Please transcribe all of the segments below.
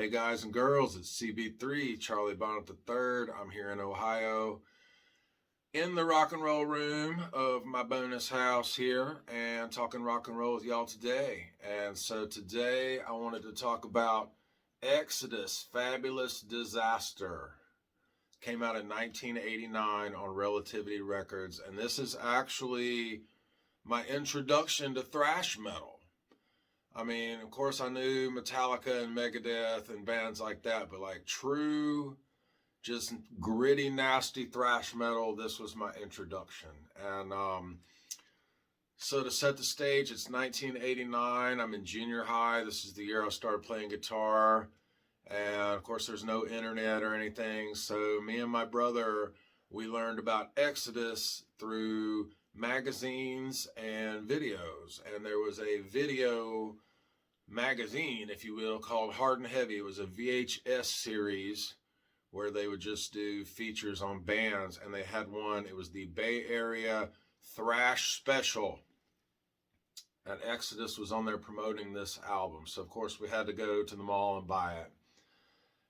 Hey guys and girls, it's CB3, Charlie Bonnet III. I'm here in Ohio in the rock and roll room of my bonus house here and talking rock and roll with y'all today. And so today I wanted to talk about Exodus, Fabulous Disaster. Came out in 1989 on Relativity Records, and this is actually my introduction to thrash metal. I mean, of course, I knew Metallica and Megadeth and bands like that, but like true, just gritty, nasty thrash metal, this was my introduction. And so to set the stage, it's 1989. I'm in junior high. This is the year I started playing guitar. And of course, there's no internet or anything. So me and my brother, we learned about Exodus through magazines and videos. And there was a video magazine, if you will, called Hard and Heavy. It was a VHS series where they would just do features on bands, and they had one. It was the Bay Area Thrash Special, and Exodus was on there promoting this album. So of course we had to go to the mall and buy it.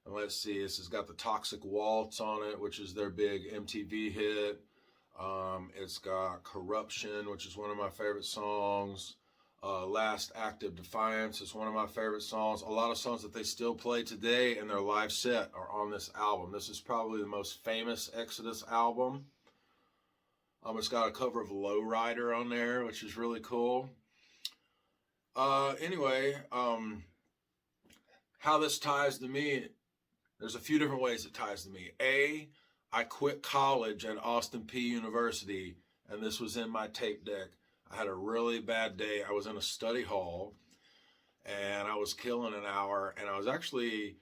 And let's see, this has got the Toxic Waltz on it, which is their big MTV hit. It's got Corruption, which is one of my favorite songs. Last Act of Defiance is one of my favorite songs. A lot of songs that they still play today in their live set are on this album. This is probably the most famous Exodus album. It's got a cover of Lowrider on there, which is really cool. Anyway, how this ties to me, there's a few different ways it ties to me. A, I quit college at Austin Peay University, and this was in my tape deck. I had a really bad day. I was in a study hall, and I was killing an hour, and I was actually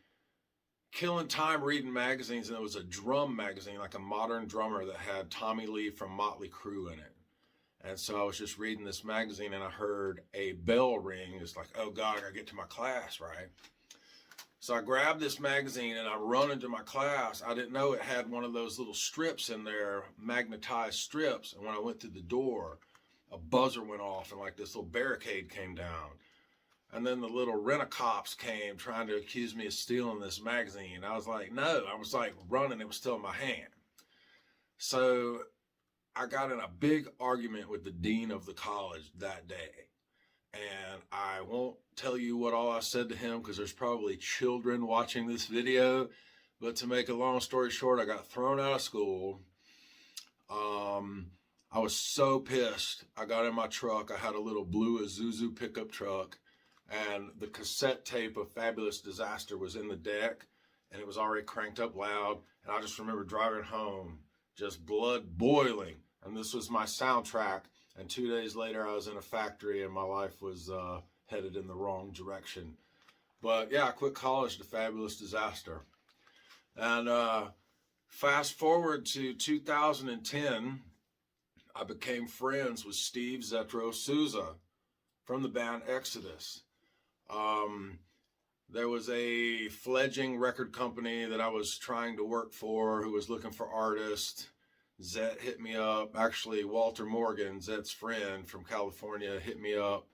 killing time reading magazines, and it was a drum magazine, like a modern drummer that had Tommy Lee from Motley Crue in it. And so I was just reading this magazine, and I heard a bell ring. It's like, oh God, I gotta get to my class, right? So I grabbed this magazine, and I run into my class. I didn't know it had one of those little strips in there, magnetized strips, and when I went through the door, a buzzer went off and like this little barricade came down. And then the little rent-a-cops came trying to accuse me of stealing this magazine. I was like, no, I was like running, it was still in my hand. So I got in a big argument with the dean of the college that day. And I won't tell you what all I said to him because there's probably children watching this video. But to make a long story short, I got thrown out of school. I was so pissed. I got in my truck. I had a little blue Isuzu pickup truck, and the cassette tape of Fabulous Disaster was in the deck, and it was already cranked up loud. And I just remember driving home, just blood boiling. And this was my soundtrack. And 2 days later, I was in a factory, and my life was headed in the wrong direction. But yeah, I quit college to Fabulous Disaster. And fast forward to 2010, I became friends with Steve Zetro Souza from the band Exodus. There was a fledgling record company that I was trying to work for who was looking for artists. Zet hit me up. Actually, Walter Morgan, Zet's friend from California, hit me up.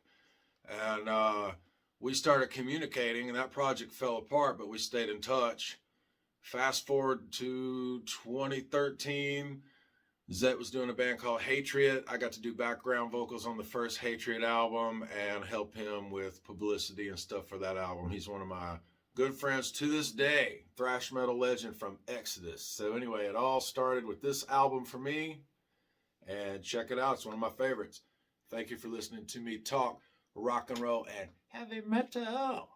And we started communicating, and that project fell apart, but we stayed in touch. Fast forward to 2013. Zet was doing a band called Hatred. I got to do background vocals on the first Hatred album and help him with publicity and stuff for that album. He's one of my good friends to this day, thrash metal legend from Exodus. So anyway, it all started with this album for me, and check it out. It's one of my favorites. Thank you for listening to me talk rock and roll and heavy metal.